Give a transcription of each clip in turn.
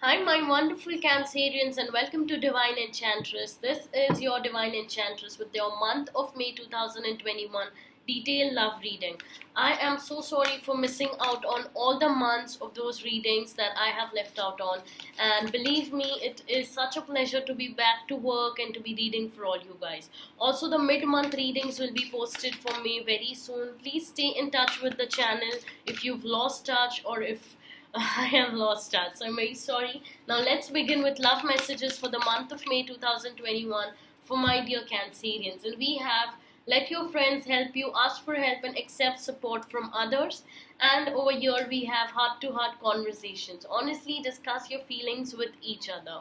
Hi, my wonderful Cancerians, and welcome to Divine Enchantress. This is your Divine Enchantress with your month of May 2021 detailed love reading. I am so sorry for missing out on all the months of those readings that I have left out on. And believe me, it is such a pleasure to be back to work and to be reading for all you guys. Also, the mid month readings will be posted for me very soon. Please stay in touch with the channel if you've lost touch or if I have lost touch. So I'm very sorry. Now let's begin with love messages for the month of May 2021 for my dear Cancerians. And we have let your friends help you, ask for help, and accept support from others. And over here we have heart to heart conversations. Honestly, discuss your feelings with each other.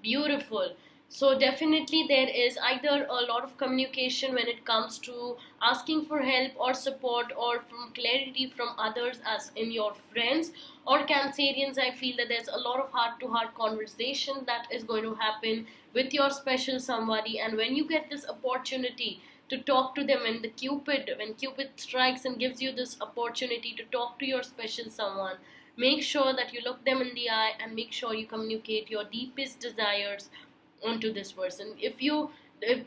Beautiful. So definitely there is either a lot of communication when it comes to asking for help or support or from clarity from others as in your friends or Cancerians. I feel that there's a lot of heart to heart conversation that is going to happen with your special somebody, and when you get this opportunity to talk to them, when Cupid strikes and gives you this opportunity to talk to your special someone, make sure that you look them in the eye and make sure you communicate your deepest desires onto this person. If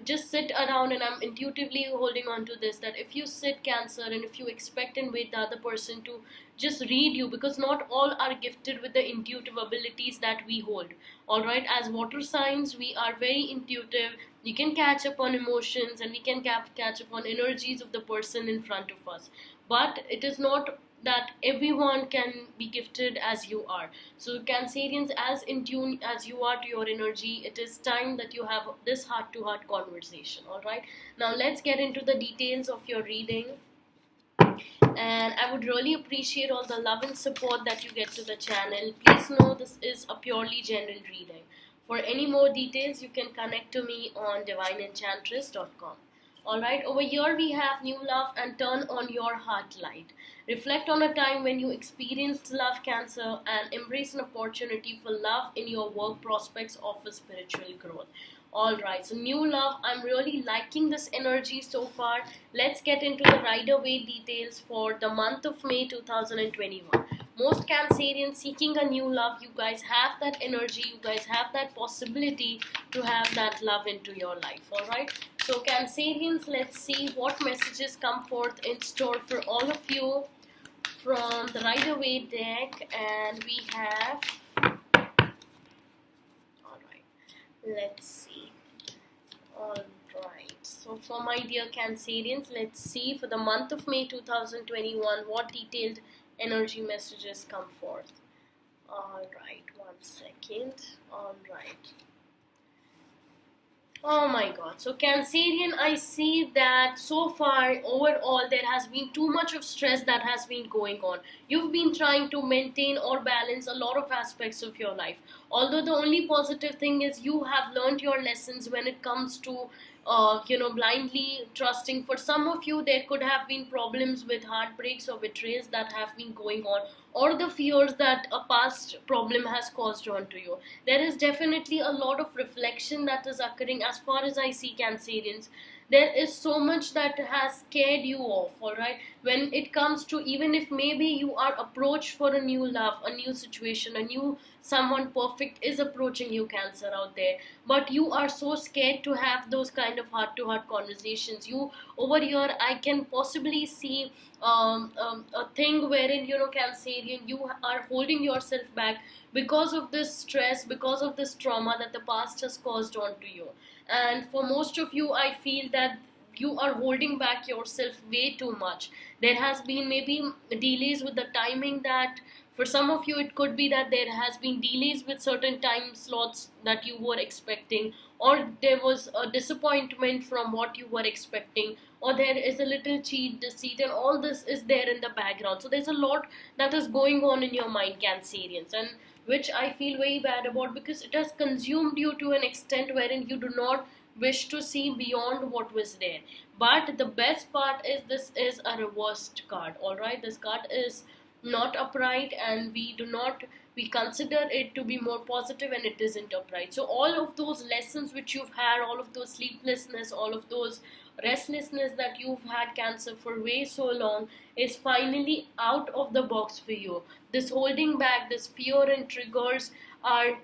just sit around, and I'm intuitively holding on to this, that if you sit Cancer and if you expect and wait the other person to just read you, because not all are gifted with the intuitive abilities that we hold. All right, as water signs we are very intuitive. We can catch up on emotions and we can catch up on energies of the person in front of us, but it is not that everyone can be gifted as you are. So Cancerians, as in tune as you are to your energy, it is time that you have this heart to heart conversation. All right, now let's get into the details of your reading, and I would really appreciate all the love and support that you get to the channel. Please know this is a purely general reading. For any more details, you can connect to me on divineenchantress.com. Alright, over here we have new love and turn on your heart light. Reflect on a time when you experienced love, Cancer, and embrace an opportunity for love in your work prospects offer spiritual growth. Alright, so new love, I'm really liking this energy so far. Let's get into the Rider-Waite details for the month of May 2021. Most Cancerians seeking a new love, you guys have that energy, you guys have that possibility to have that love into your life. Alright, so Cancerians, let's see what messages come forth in store for all of you from the Rider-Waite deck. And we have, alright, let's see. Alright, so for my dear Cancerians, let's see for the month of May 2021 what detailed energy messages come forth. Alright, one second. Alright. Oh my god. So Cancerian, I see that so far overall there has been too much of stress that has been going on. You've been trying to maintain or balance a lot of aspects of your life. Although the only positive thing is you have learned your lessons when it comes to blindly trusting. For some of you, there could have been problems with heartbreaks or betrayals that have been going on, or the fears that a past problem has caused onto you. There is definitely a lot of reflection that is occurring as far as I see, Cancerians. There is so much that has scared you off, all right, when it comes to, even if maybe you are approached for a new love, a new situation, a new someone perfect is approaching you, Cancer, out there, but you are so scared to have those kind of heart to heart conversations. You, over here I can possibly see a thing wherein, Cancerian, you are holding yourself back because of this stress, because of this trauma that the past has caused onto you. And for most of you, I feel that you are holding back yourself way too much. There has been maybe delays with the timing, that for some of you it could be that there has been delays with certain time slots that you were expecting, or there was a disappointment from what you were expecting, or there is a little cheat, deceit, and all this is there in the background. So there's a lot that is going on in your mind, Cancerians, and which I feel very bad about, because it has consumed you to an extent wherein you do not wish to see beyond what was there. But the best part is this is a reversed card. Alright, this card is not upright, and we consider it to be more positive, and it isn't upright. So all of those lessons which you've had, all of those sleeplessness, all of those restlessness that you've had, Cancer, for way so long, is finally out of the box for you. This holding back, this fear and triggers are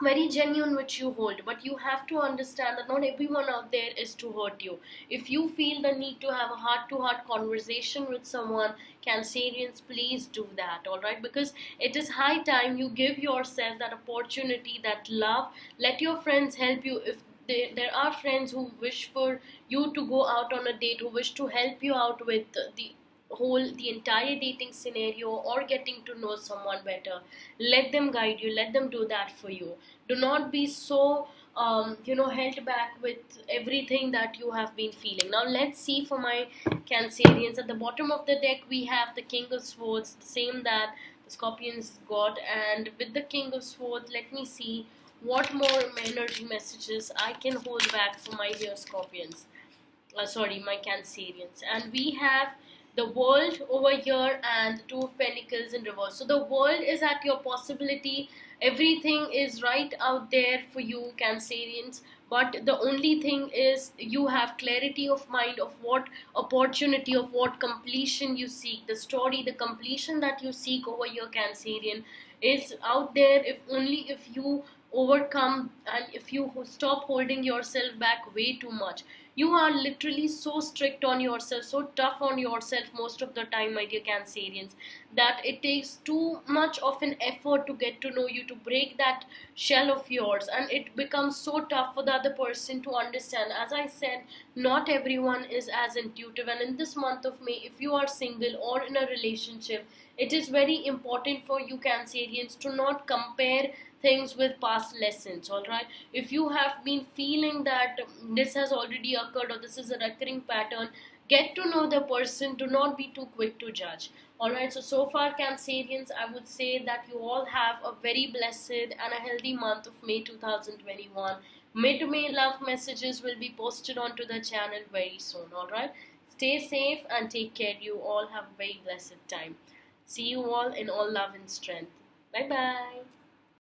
very genuine which you hold, but you have to understand that not everyone out there is to hurt you. If you feel the need to have a heart to heart conversation with someone, Cancerians, please do that, all right? Because it is high time you give yourself that opportunity, that love. Let your friends help you. If there are friends who wish for you to go out on a date, who wish to help you out with the entire dating scenario or getting to know someone better, let them guide you, let them do that for you. Do not be so held back with everything that you have been feeling. Now let's see for my Cancerians. At the bottom of the deck we have the King of Swords, the same that the Scorpions got. And with the King of Swords, let me see what more energy messages I can hold back for my dear Scorpions. My Cancerians. And we have the World over here and the Two of Pentacles in reverse. So the world is at your possibility. Everything is right out there for you, Cancerians. But the only thing is you have clarity of mind of what opportunity, of what completion you seek. The story, the completion that you seek over your Cancerian is out there, if only if you overcome and if you stop holding yourself back way too much. You are literally so strict on yourself, so tough on yourself most of the time, my dear Cancerians, that it takes too much of an effort to get to know you, to break that shell of yours, and it becomes so tough for the other person to understand. As I said, not everyone is as intuitive, and in this month of May, if you are single or in a relationship, it is very important for you, Cancerians, to not compare things with past lessons, all right? If you have been feeling that this has already occurred or this is a recurring pattern, get to know the person. Do not be too quick to judge, all right? So far, Cancerians, I would say that you all have a very blessed and a healthy month of May 2021. Mid-May love messages will be posted onto the channel very soon, all right? Stay safe and take care. You all have a very blessed time. See you all in all love and strength. Bye bye.